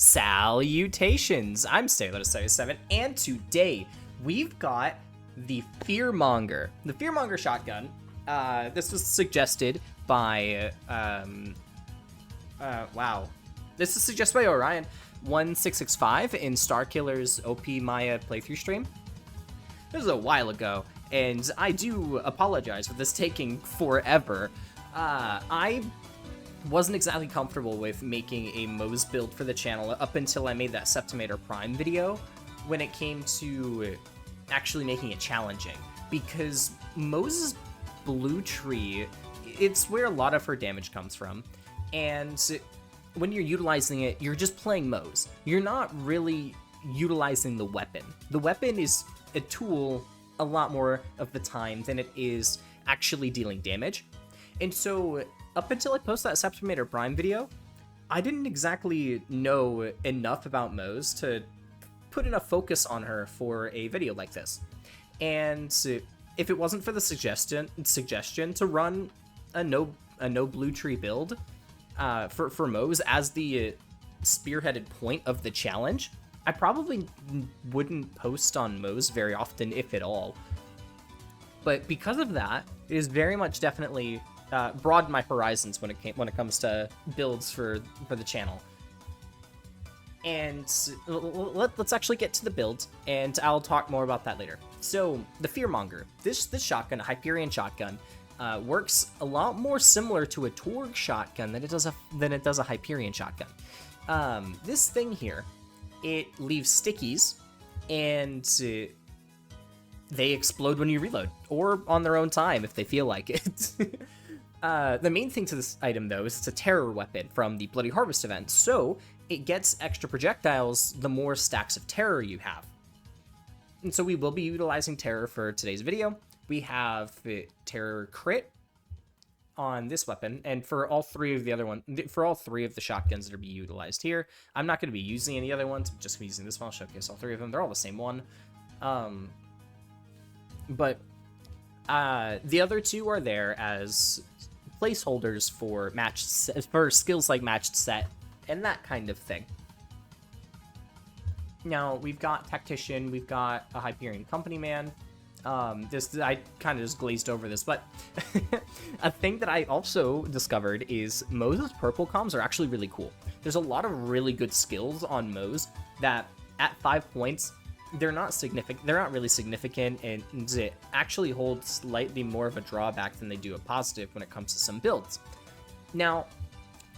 Salutations! I'm Sailor77, and today we've got the Fearmonger. The Fearmonger shotgun. This was suggested by, wow. This is suggested by Orion1665 in Starkiller's OP Maya playthrough stream. This was a while ago, and I do apologize for this taking forever. I wasn't exactly comfortable with making a Moze build for the channel up until I made that Septimator Prime video when it came to actually making it challenging, because Moze's blue tree, it's where a lot of her damage comes from, and when you're utilizing it, you're just playing Moze. You're not really utilizing the weapon. The weapon is a tool a lot more of the time than it is actually dealing damage, and so up until I posted that Septimator Prime video, I didn't exactly know enough about Moze to put enough focus on her for a video like this. And if it wasn't for the suggestion to run a no blue tree build for Moze as the spearheaded point of the challenge, I probably wouldn't post on Moze very often, if at all. But because of that, it is very much definitely broadened my horizons when it comes to builds for the channel. And let's actually get to the build, and I'll talk more about that later. So the Fearmonger, this shotgun, a Hyperion shotgun, works a lot more similar to a Torg shotgun than it does a Hyperion shotgun. This thing here, it leaves stickies, and they explode when you reload, or on their own time if they feel like it. The main thing to this item, though, is it's a terror weapon from the Bloody Harvest event, so it gets extra projectiles the more stacks of terror you have. And so we will be utilizing terror for today's video. We have terror crit on this weapon, and for all three of the shotguns that are being utilized here, I'm not going to be using any other ones. I'm just going to be using this one. I'll showcase all three of them. They're all the same one. But the other two are there as placeholders for skills like matched set and that kind of thing. Now we've got Tactician, we've got a Hyperion Company Man. I kind of just glazed over this, but a thing that I also discovered is Moze's purple comms are actually really cool. There's a lot of really good skills on Moze that at 5 points, they're not really significant, and it actually holds slightly more of a drawback than they do a positive when it comes to some builds. Now,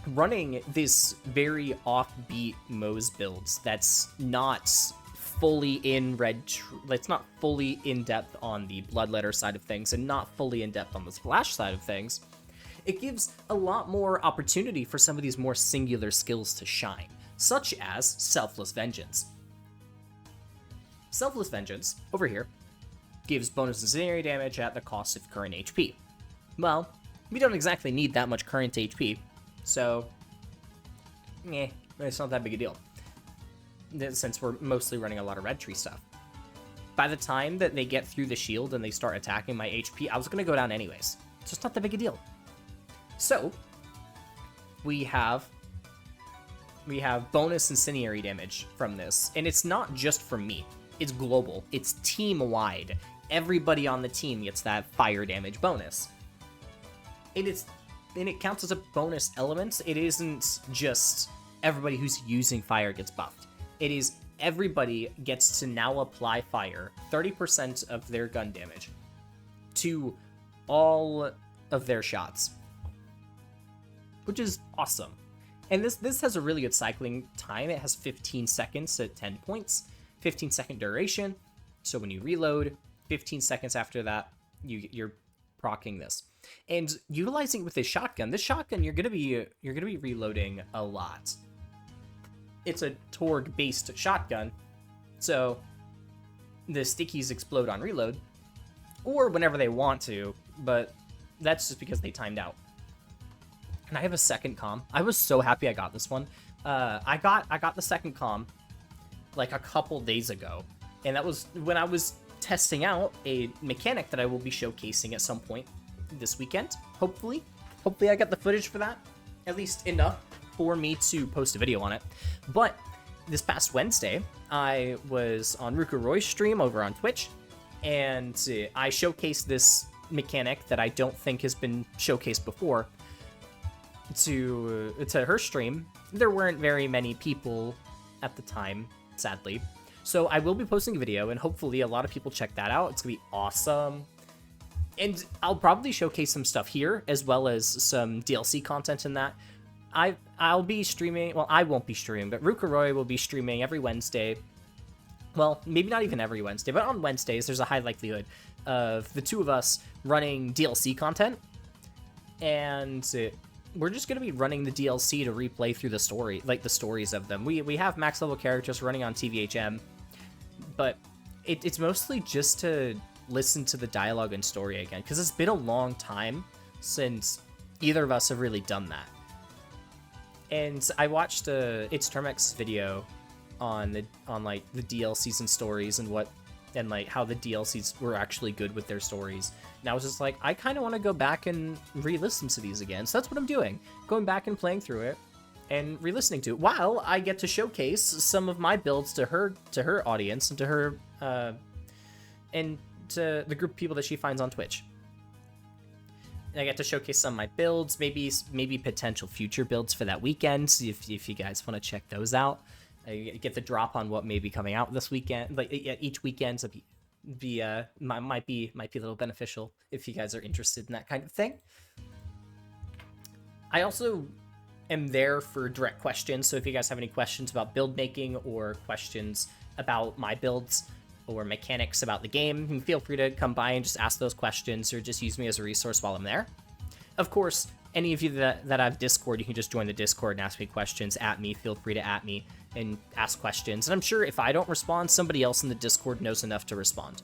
running this very offbeat Moze builds that's not fully in it's not fully in depth on the Bloodletter side of things and not fully in depth on the Splash side of things, it gives a lot more opportunity for some of these more singular skills to shine, such as Selfless Vengeance. Selfless Vengeance, over here, gives bonus incendiary damage at the cost of current HP. Well, we don't exactly need that much current HP, so it's not that big a deal, since we're mostly running a lot of red tree stuff. By the time that they get through the shield and they start attacking my HP, I was going to go down anyways. It's just not that big a deal. So, we have bonus incendiary damage from this, and it's not just from me. It's global. It's team-wide. Everybody on the team gets that fire damage bonus. And it counts as a bonus element. It isn't just everybody who's using fire gets buffed. It is everybody gets to now apply fire, 30% of their gun damage, to all of their shots, which is awesome. And this has a really good cycling time. It has 15 seconds at 10 points. 15-second duration, so when you reload, 15 seconds after that, you're proccing this. And utilizing it with this shotgun you're gonna be reloading a lot. It's a Torg-based shotgun, so the stickies explode on reload, or whenever they want to, but that's just because they timed out. And I have a second comm. I was so happy I got this one. I got the second comm like a couple days ago, and that was when I was testing out a mechanic that I will be showcasing at some point this weekend, hopefully I got the footage for that, at least enough for me to post a video on it. But this past Wednesday, I was on RucaRoy's stream over on Twitch, and I showcased this mechanic that I don't think has been showcased before to her stream. There weren't very many people at the time, sadly. So I will be posting a video, and hopefully a lot of people check that out. It's gonna be awesome. And I'll probably showcase some stuff here, as well as some DLC content in that. I'll be streaming, well, I won't be streaming, but RucaRoy will be streaming every Wednesday. Well, maybe not even every Wednesday, but on Wednesdays, there's a high likelihood of the two of us running DLC content. And we're just going to be running the DLC to replay through the story, like the stories of them. We have max level characters running on TVHM, but it's mostly just to listen to the dialogue and story again, because it's been a long time since either of us have really done that. And I watched It's Termex's video on like the DLCs and stories and like how the DLCs were actually good with their stories. And I was just like, I kind of want to go back and re-listen to these again. So that's what I'm doing, going back and playing through it and re-listening to it, while I get to showcase some of my builds to her audience and to her and to the group of people that she finds on Twitch. And I get to showcase some of my builds, maybe potential future builds for that weekend, if you guys want to check those out. I get the drop on what may be coming out this weekend, like each weekend, so might be a little beneficial if you guys are interested in that kind of thing. I also am there for direct questions, so if you guys have any questions about build making or questions about my builds or mechanics about the game, feel free to come by and just ask those questions, or just use me as a resource while I'm there. Of course, any of you that have Discord, you can just join the Discord and ask me questions at me. Feel free to at me and ask questions. And I'm sure if I don't respond, somebody else in the Discord knows enough to respond.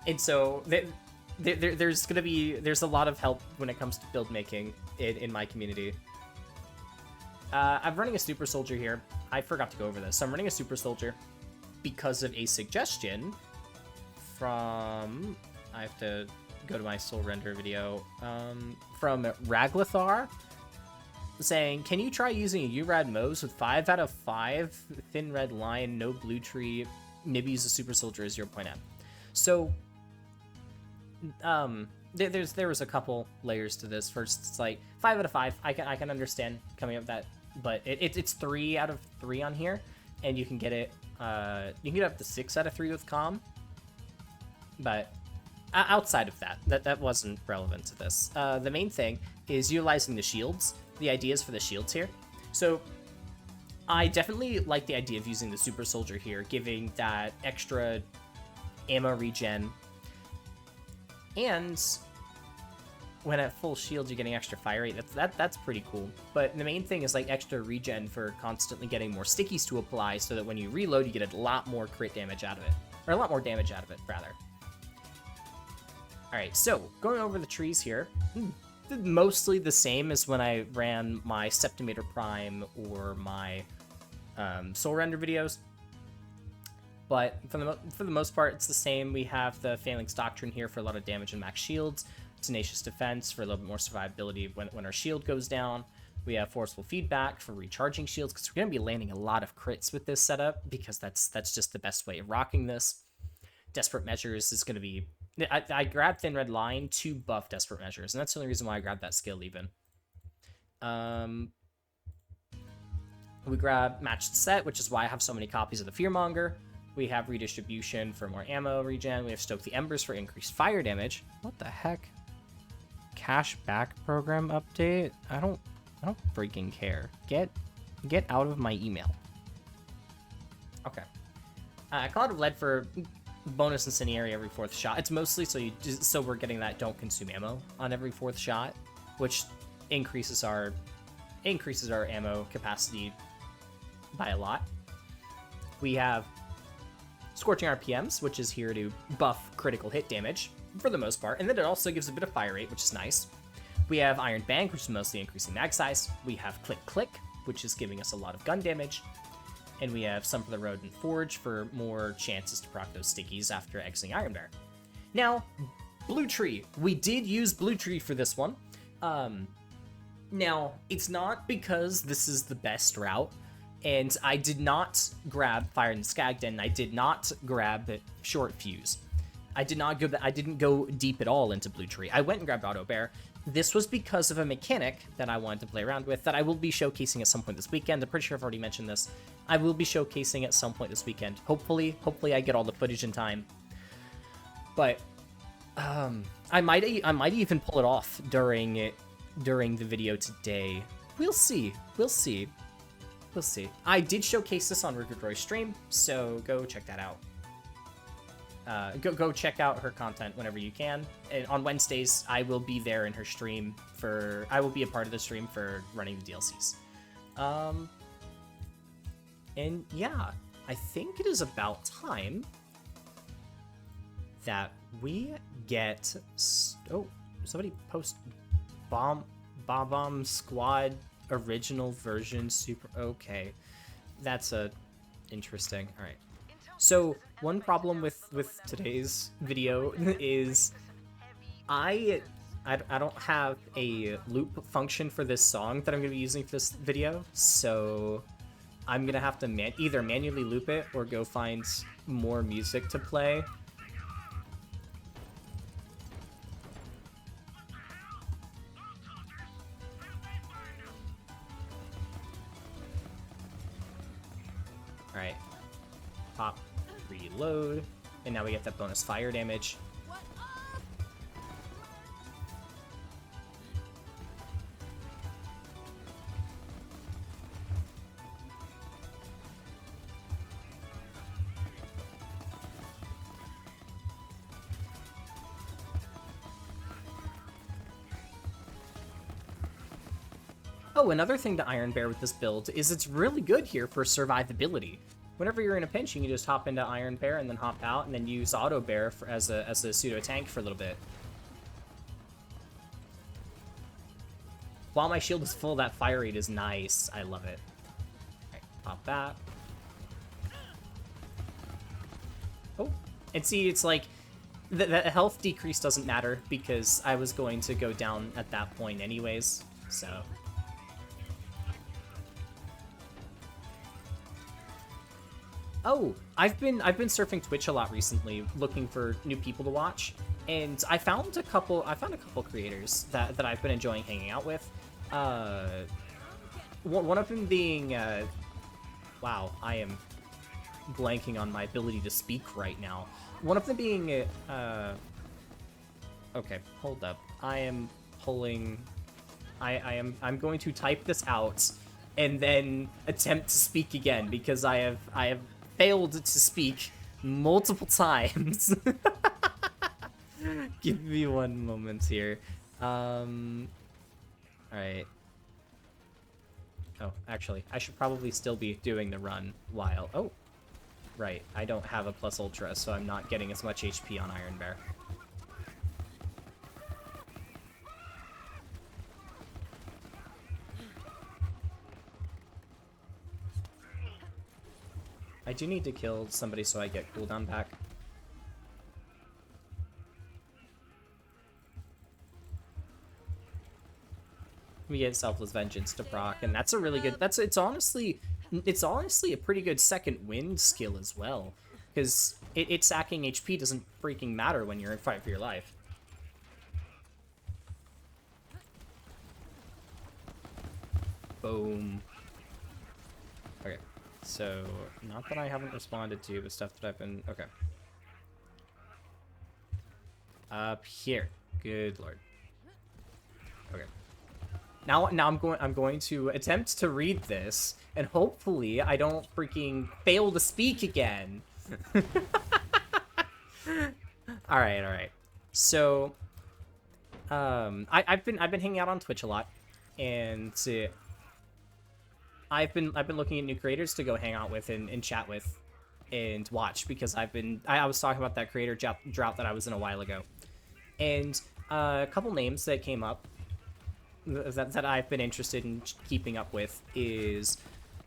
And so there's a lot of help when it comes to build making in my community. I'm running a super soldier here. I forgot to go over this. So I'm running a super soldier because of a suggestion from, I have to go to my soul render video, from Raglathar, saying, can you try using a Urad Moze with 5 out of 5 thin red line, no blue tree, maybe use a super soldier as 0.m. So there was a couple layers to this. First, it's like 5 out of 5. I can understand coming up with that, but it's 3 out of 3 on here, and you can get it. You can get up to 6 out of 3 with Calm, but outside of that wasn't relevant to this. The main thing is utilizing the shields, the ideas for the shields here. So I definitely like the idea of using the super soldier here, giving that extra ammo regen, and when at full shield you're getting extra fire rate. That's pretty cool. But the main thing is like extra regen for constantly getting more stickies to apply, so that when you reload you get a lot more crit damage out of it, or a lot more damage out of it rather. Alright, so going over the trees here, mostly the same as when I ran my Septimeter Prime or my Soul Render videos. But for the most part, it's the same. We have the Phalanx Doctrine here for a lot of damage and max shields, Tenacious Defense for a little bit more survivability when our shield goes down. We have Forceful Feedback for recharging shields, because we're going to be landing a lot of crits with this setup, because that's just the best way of rocking this. Desperate Measures is going to be... I grabbed Thin Red Line to buff Desperate Measures, and that's the only reason why I grabbed that skill even. We grab Matched Set, which is why I have so many copies of the Fearmonger. We have Redistribution for more ammo regen. We have Stoke the Embers for increased fire damage. What the heck? Cash back program update? I don't freaking care. Get out of my email. Okay. Cloud of Lead for bonus incendiary every 4th shot. It's mostly so we're getting that don't consume ammo on every 4th shot, which increases our ammo capacity by a lot. We have Scorching RPMs, which is here to buff critical hit damage for the most part, and then it also gives a bit of fire rate, which is nice. We have Iron Bank, which is mostly increasing mag size. We have Click Click, which is giving us a lot of gun damage. And we have Some for the Road and Forge for more chances to proc those stickies after exiting Iron Bear. Now, Blue Tree. We did use Blue Tree for this one. Now, it's not because this is the best route. And I did not grab Fire and Skagden. I did not grab Short Fuse. I didn't go deep at all into Blue Tree. I went and grabbed Auto Bear. This was because of a mechanic that I wanted to play around with that I will be showcasing at some point this weekend. I'm pretty sure I've already mentioned this. I will be showcasing at some point this weekend. Hopefully I get all the footage in time. But I might even pull it off during the video today. We'll see. We'll see. We'll see. I did showcase this on RucaRoy's stream, so go check that out. Go check out her content whenever you can. And on Wednesdays, I will be there in her stream I will be a part of the stream for running the DLCs. And yeah, I think it is about time that we get... Oh, somebody post Bomb Squad original version super... Okay, that's interesting. All right. So one problem with today's video is I don't have a loop function for this song that I'm gonna be using for this video, so I'm gonna have to either manually loop it or go find more music to play. All right, pop. Reload, and now we get that bonus fire damage. Oh, another thing to Iron Bear with this build is it's really good here for survivability. Whenever you're in a pinch, you can just hop into Iron Bear and then hop out, and then use Auto Bear as a pseudo tank for a little bit. While my shield is full, that fire rate is nice. I love it. Alright, pop that. Oh, and see, it's like the health decrease doesn't matter because I was going to go down at that point anyways. So. Oh, I've been surfing Twitch a lot recently, looking for new people to watch, and I found a couple creators that I've been enjoying hanging out with. One of them being, wow, I am blanking on my ability to speak right now. One of them being, okay, hold up. I'm going to type this out and then attempt to speak again because I have failed to speak multiple times. Give me one moment here. Alright. Oh, actually, I should probably still be doing the run while... Oh, right. I don't have a plus ultra, so I'm not getting as much HP on Iron Bear. I do need to kill somebody so I get cooldown back. We get Selfless Vengeance to proc, and that's a really good... It's honestly a pretty good second wind skill as well, because it sacking HP doesn't freaking matter when you're in fight for your life. Boom. Okay. So, not that I haven't responded to, but stuff that I've been... Okay. Up here. Good lord. Okay. Now I'm going to attempt to read this, and hopefully I don't freaking fail to speak again. Alright. So, I've been hanging out on Twitch a lot, and I've been looking at new creators to go hang out with and chat with and watch, because I was talking about that creator drought that I was in a while ago, and a couple names that came up that I've been interested in keeping up with is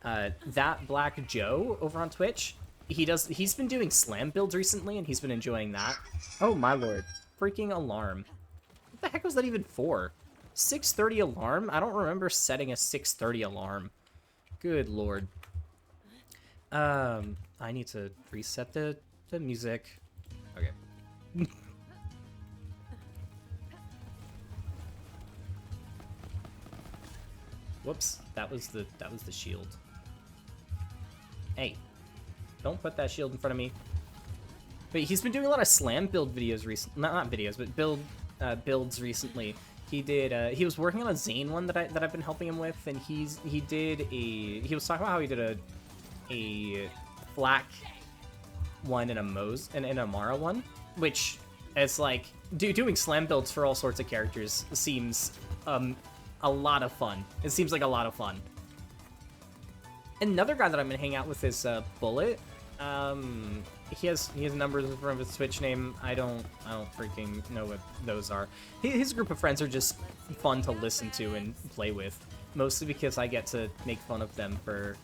that Black Joe over on Twitch. He's been doing slam builds recently, and he's been enjoying that. Oh my lord. Freaking alarm. What the heck was that even for? 6:30 alarm? I don't remember setting a 6:30 alarm. Good lord. I need to reset the music. Okay. Whoops, that was the shield. Hey, don't put that shield in front of me. But he's been doing a lot of slam build videos recently. Not videos, but builds recently. He did. He was working on a Zane one that I've been helping him with, and he was talking about how he did a flak one and a Moze and a Mara one, which is like doing slam builds for all sorts of characters seems a lot of fun. It seems like a lot of fun. Another guy that I'm gonna hang out with is Bullet. He has numbers in front of his Twitch name. I don't freaking know what those are. His group of friends are just fun to listen to and play with, mostly because I get to make fun of them for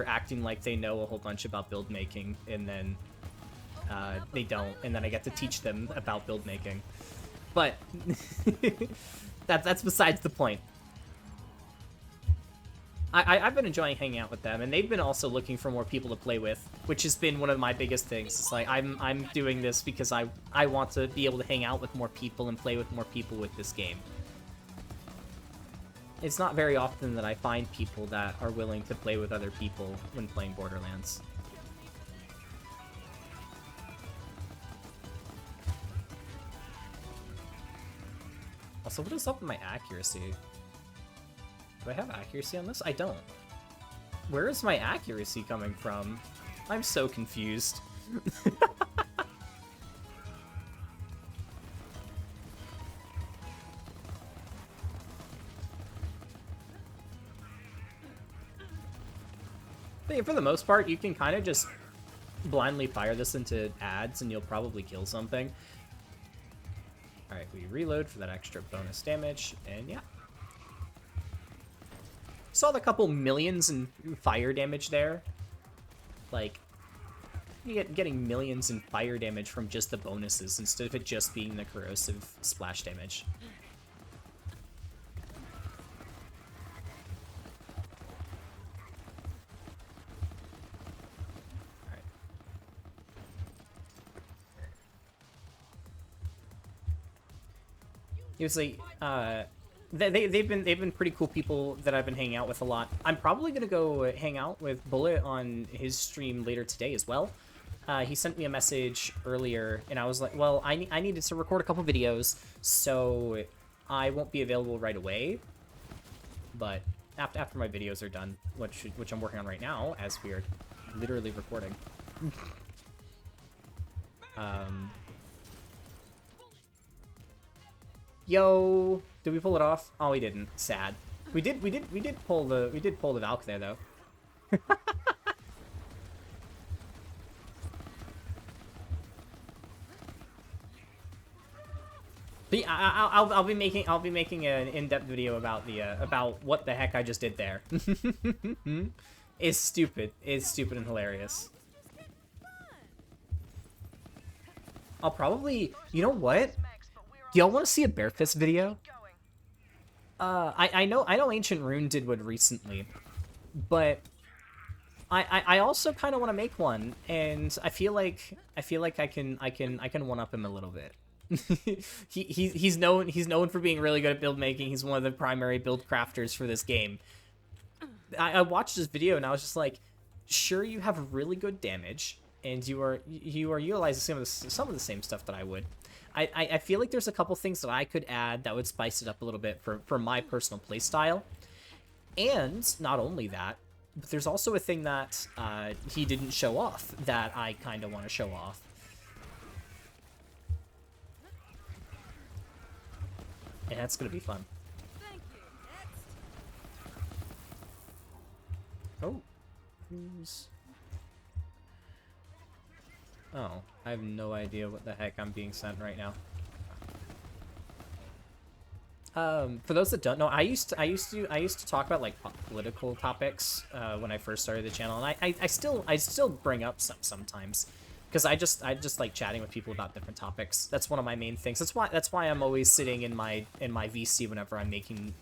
acting like they know a whole bunch about build making, and then they don't, and then I get to teach them about build making. But that's besides the point. I've been enjoying hanging out with them, and they've been also looking for more people to play with, which has been one of my biggest things. It's like I'm doing this because I want to be able to hang out with more people and play with more people with this game. It's not very often that I find people that are willing to play with other people when playing Borderlands. Also, what is up with my accuracy? Do I have accuracy on this? I don't. Where is my accuracy coming from? I'm so confused. But yeah, for the most part, you can kind of just blindly fire this into ads and you'll probably kill something. Alright, we reload for that extra bonus damage, and yeah. Saw the couple millions in fire damage there. Like, you getting millions in fire damage from just the bonuses instead of it just being the corrosive splash damage. Alright. Usually, they've been pretty cool people that I've been hanging out with a lot. I'm probably gonna go hang out with Bullet on his stream later today as well. He sent me a message earlier, and I was like, well, I needed to record a couple videos, so I won't be available right away. But after my videos are done, which I'm working on right now, as we are literally recording. Yo, did we pull it off? Oh, we didn't. Sad. We did pull the Valk there though. But yeah, I'll be making an in-depth video about the about what the heck I just did there. It's stupid. It's stupid and hilarious. I'll probably, you know what? Do y'all want to see a Bear Fist video? I know Ancient Rune did one recently, but I also kind of want to make one, and I feel like I can one up him a little bit. he's known for being really good at build making. He's one of the primary build crafters for this game. I watched this video and I was just like, sure, you have really good damage, and you are utilizing some of the same stuff that I would. I feel like there's a couple things that I could add that would spice it up a little bit for my personal playstyle. And not only that, but there's also a thing that he didn't show off that I kind of want to show off. And that's going to be fun. Oh. Who's... Oh, I have no idea what the heck I'm being sent right now. For those that don't know, I used to talk about like political topics when I first started the channel, and I still bring up some sometimes, because I just like chatting with people about different topics. That's one of my main things. That's why I'm always sitting in my VC whenever I'm making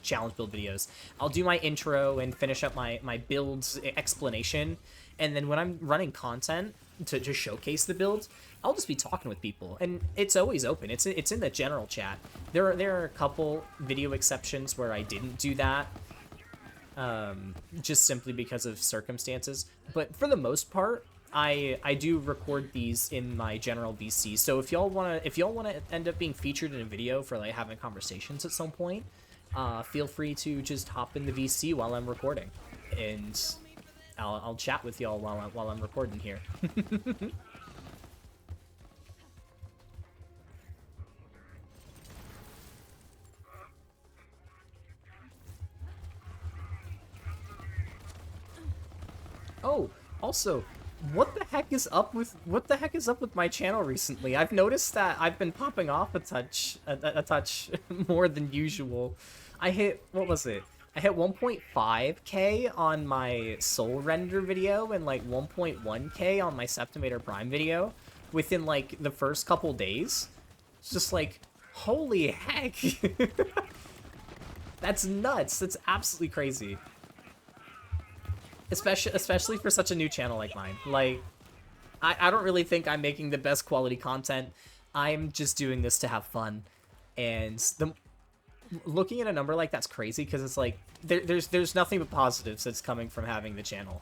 challenge build videos. I'll do my intro and finish up my builds explanation, and then when I'm running content to just showcase the build, I'll just be talking with people, and it's always open. It's in the general chat. There are a couple video exceptions where I didn't do that, just simply because of circumstances. But for the most part, I do record these in my general VC. So if y'all wanna end up being featured in a video for like having conversations at some point, feel free to just hop in the VC while I'm recording, and I'll chat with y'all while I'm recording here. Oh, also, what the heck is up with my channel recently? I've noticed that I've been popping off a touch more than usual. I hit, what was it? I hit 1.5k on my Soul Render video and like 1.1k on my Septimator Prime video within like the first couple days. It's just like, holy heck. That's nuts. That's absolutely crazy. Especially for such a new channel like mine. Like, I don't really think I'm making the best quality content. I'm just doing this to have fun. And looking at a number like that's crazy, because it's like there's nothing but positives that's coming from having the channel.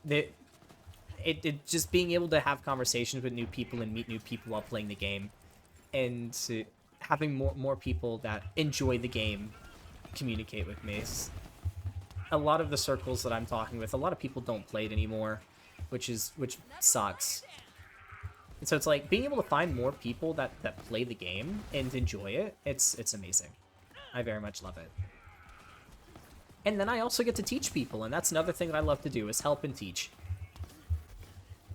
It just being able to have conversations with new people and meet new people while playing the game, and having more people that enjoy the game communicate with me. A lot of the circles that I'm talking with, a lot of people don't play it anymore, which sucks. And so it's like being able to find more people that play the game and enjoy it. It's amazing. I very much love it. And then I also get to teach people, and that's another thing that I love to do, is help and teach.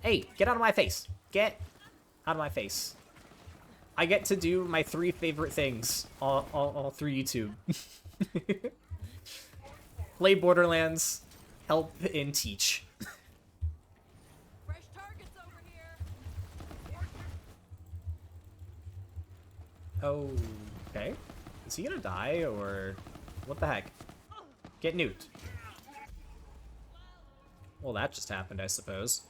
Hey, get out of my face. Get out of my face. I get to do my 3 favorite things all through YouTube. Play Borderlands, help, and teach. Fresh targets over here. Okay. Is he gonna die, or what the heck? Get nuked. Well, that just happened, I suppose.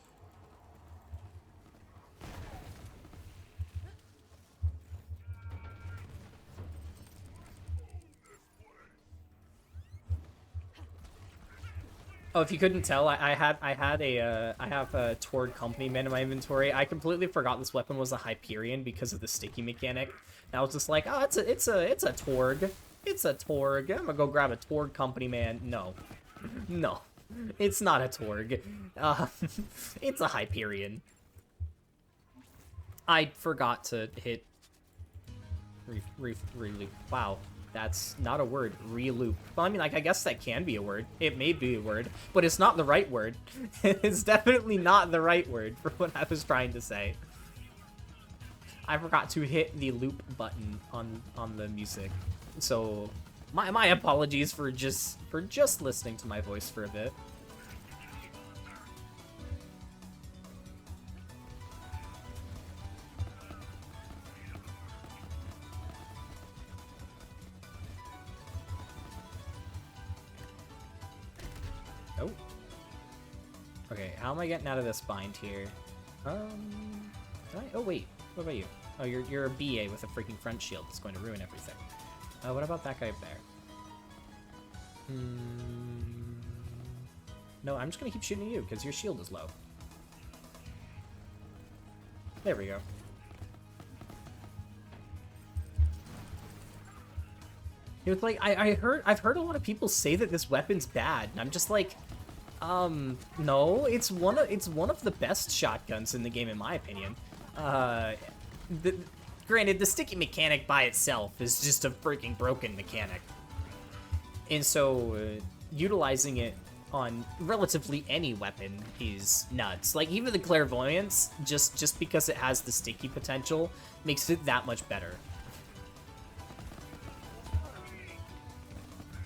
Oh, if you couldn't tell, I have a Torg company man in my inventory. I completely forgot this weapon was a Hyperion because of the sticky mechanic. And I was just like, oh, it's a Torg. It's a Torg. I'm gonna go grab a Torg company man. No, no, it's not a Torg. It's a Hyperion. I forgot to hit reloop. Wow. That's not a word, reloop. Well, I mean, like, I guess that can be a word. It may be a word, but it's not the right word. It's definitely not the right word for what I was trying to say. I forgot to hit the loop button on the music. So, my apologies for just listening to my voice for a bit. Oh. Okay, how am I getting out of this bind here? Oh wait, what about you? Oh, you're a BA with a freaking front shield that's going to ruin everything. What about that guy up there? No, I'm just gonna keep shooting you because your shield is low. There we go. It was like I've heard a lot of people say that this weapon's bad, and I'm just like, no, it's one of the best shotguns in the game, in my opinion. Granted, the sticky mechanic by itself is just a freaking broken mechanic, and so utilizing it on relatively any weapon is nuts. Like, even the clairvoyance, just because it has the sticky potential, makes it that much better.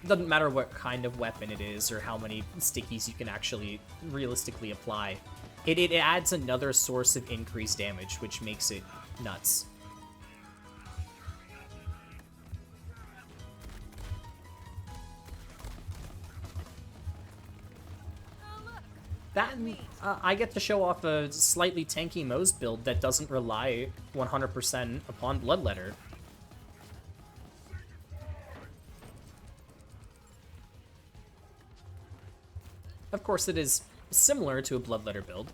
Doesn't matter what kind of weapon it is or how many stickies you can actually realistically apply. It adds another source of increased damage, which makes it nuts. That and, I get to show off a slightly tanky Moze build that doesn't rely 100% upon Bloodletter. Of course, it is similar to a Bloodletter build,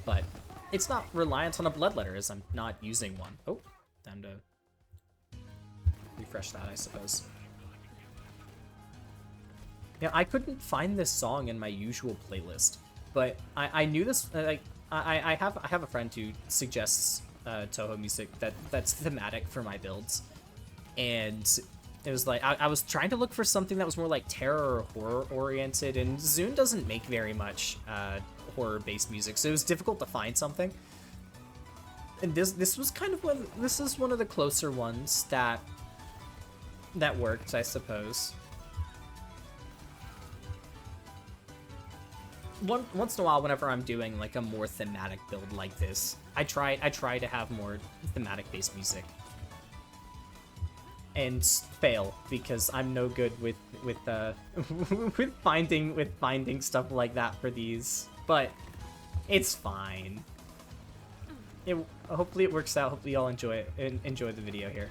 but it's not reliant on a Bloodletter as I'm not using one. Oh, time to refresh that, I suppose. Yeah, I couldn't find this song in my usual playlist, but I knew this. Like, I have a friend who suggests Touhou music that's thematic for my builds, and it was like I was trying to look for something that was more like terror or horror oriented, and Zune doesn't make very much horror based music, so it was difficult to find something. And this was kind of this is one of the closer ones that worked, I suppose. Once in a while, whenever I'm doing like a more thematic build like this, I try to have more thematic based music, and fail because I'm no good with with finding stuff like that for these. But it's fine. Hopefully it works out. Hopefully y'all enjoy it and enjoy the video here.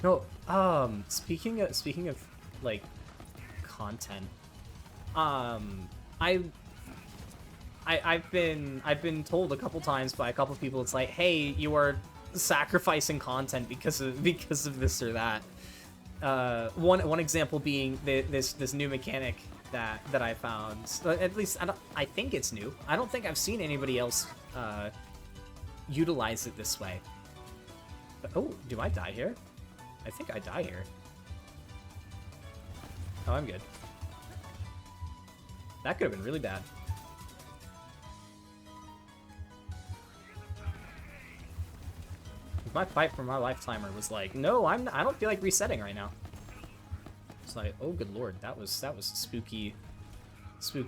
No, speaking of like content, I've been told a couple times by a couple people, it's like, hey, you are sacrificing content because of this or that. One example being this new mechanic that I found. At least I think it's new. I don't think I've seen anybody else utilize it this way. But, oh, do I die here? I think I die here. Oh, I'm good. That could have been really bad. My fight for my life timer was like, no, I don't feel like resetting right now. It's like, oh good lord, that was a spooky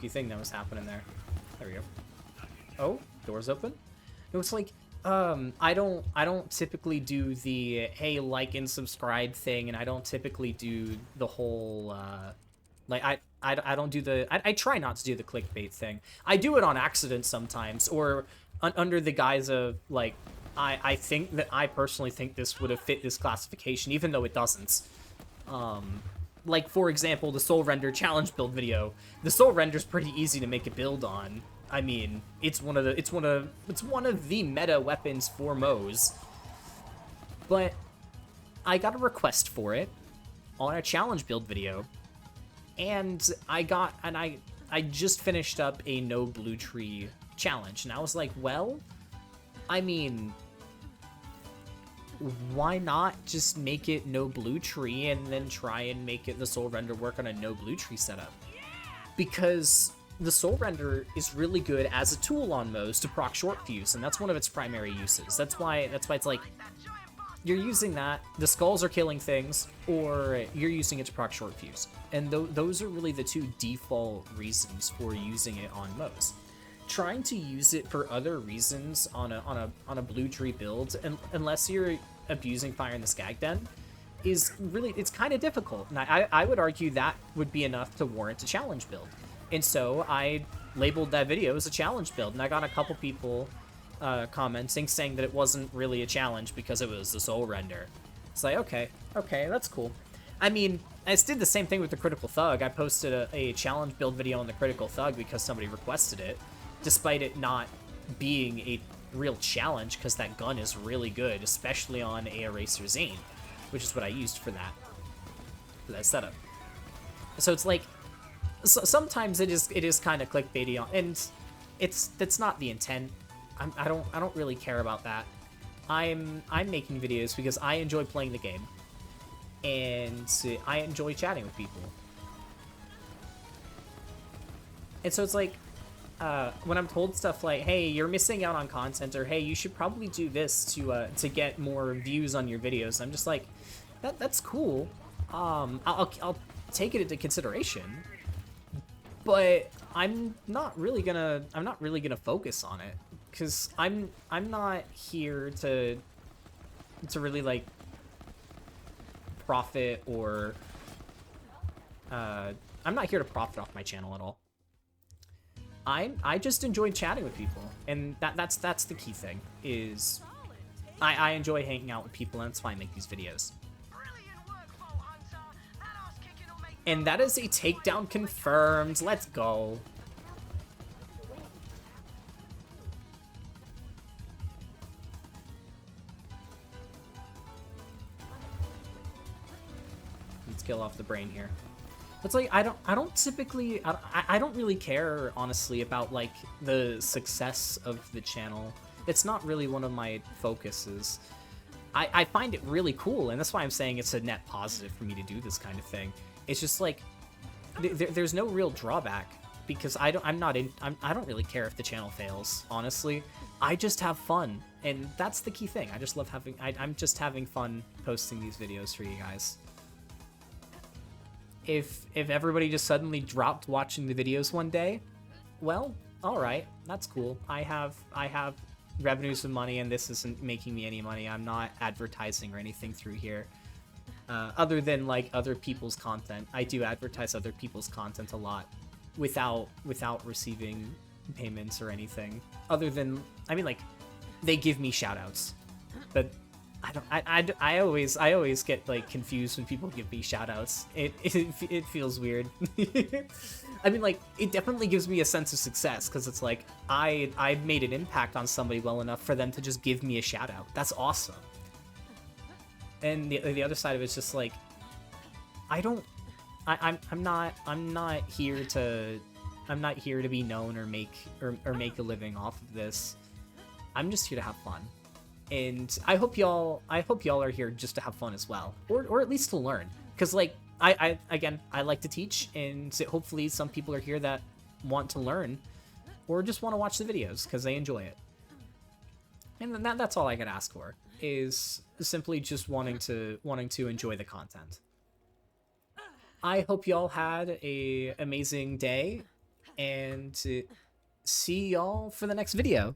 thing that was happening there. There we go. Oh, doors open. No, it's like, I don't typically do the hey, like and subscribe thing, and I don't typically do the whole like I don't do the I try not to do the clickbait thing. I do it on accident sometimes, or under the guise of like I think that I personally think this would have fit this classification, even though it doesn't. Like for example, the Soul Render challenge build video. The Soul Render's pretty easy to make a build on. I mean, it's one of the meta weapons for Moze. But I got a request for it on a challenge build video, and I just finished up a no blue tree challenge, and I was like, well, I mean, why not just make it no blue tree and then try and make it the Soul Render work on a no blue tree setup? Because the Soul Render is really good as a tool on Moze to proc short fuse, and that's one of its primary uses. That's why it's like, you're using that, the skulls are killing things, or you're using it to proc short fuse. And those are really the two default reasons for using it on Moze. Trying to use it for other reasons on a blue tree build, unless you're abusing Fire in the Skag Den, is really, it's kind of difficult. And I would argue that would be enough to warrant a challenge build. And so I labeled that video as a challenge build, and I got a couple people commenting saying that it wasn't really a challenge because it was the Soul Render. It's like, okay, that's cool. I mean, I just did the same thing with the Critical Thug. I posted a challenge build video on the Critical Thug because somebody requested it, despite it not being a real challenge, because that gun is really good, especially on a Eraser Zane, which is what I used for that setup. So it's like, sometimes it is kind of clickbaity, and that's not the intent. I don't really care about that. I'm making videos because I enjoy playing the game, and I enjoy chatting with people. And so it's like, when I'm told stuff like, hey, you're missing out on content, or hey, you should probably do this to get more views on your videos, I'm just like, that's cool. I'll take it into consideration, but I'm not really gonna focus on it, because I'm not here to really like profit or I'm not here to profit off my channel at all. I just enjoy chatting with people, and that's the key thing. Is I enjoy hanging out with people, and that's why I make these videos. And that is a takedown confirmed. Let's go. Let's kill off the brain here. It's like I don't typically I don't really care, honestly, about like the success of the channel. It's not really one of my focuses. I find it really cool, and that's why I'm saying it's a net positive for me to do this kind of thing. It's just like there's no real drawback, because I don't really care if the channel fails, honestly. I just have fun, and that's the key thing. I just love having I'm just having fun posting these videos for you guys. If everybody just suddenly dropped watching the videos one day, well, all right, that's cool. I have revenues and money, and this isn't making me any money. I'm not advertising or anything through here, other than like other people's content. I do advertise other people's content a lot without receiving payments or anything. Other than, I mean, like, they give me shoutouts, but I always get like confused when people give me shoutouts. It feels weird. I mean, like, it definitely gives me a sense of success, because it's like I made an impact on somebody well enough for them to just give me a shoutout. That's awesome. And the other side of it's just like I'm not here to be known or make a living off of this. I'm just here to have fun. And I hope y'all are here just to have fun as well, or at least to learn. Because like I like to teach, and hopefully some people are here that want to learn, or just want to watch the videos because they enjoy it. And then that's all I could ask for, is simply just wanting to enjoy the content. I hope y'all had a amazing day, and see y'all for the next video.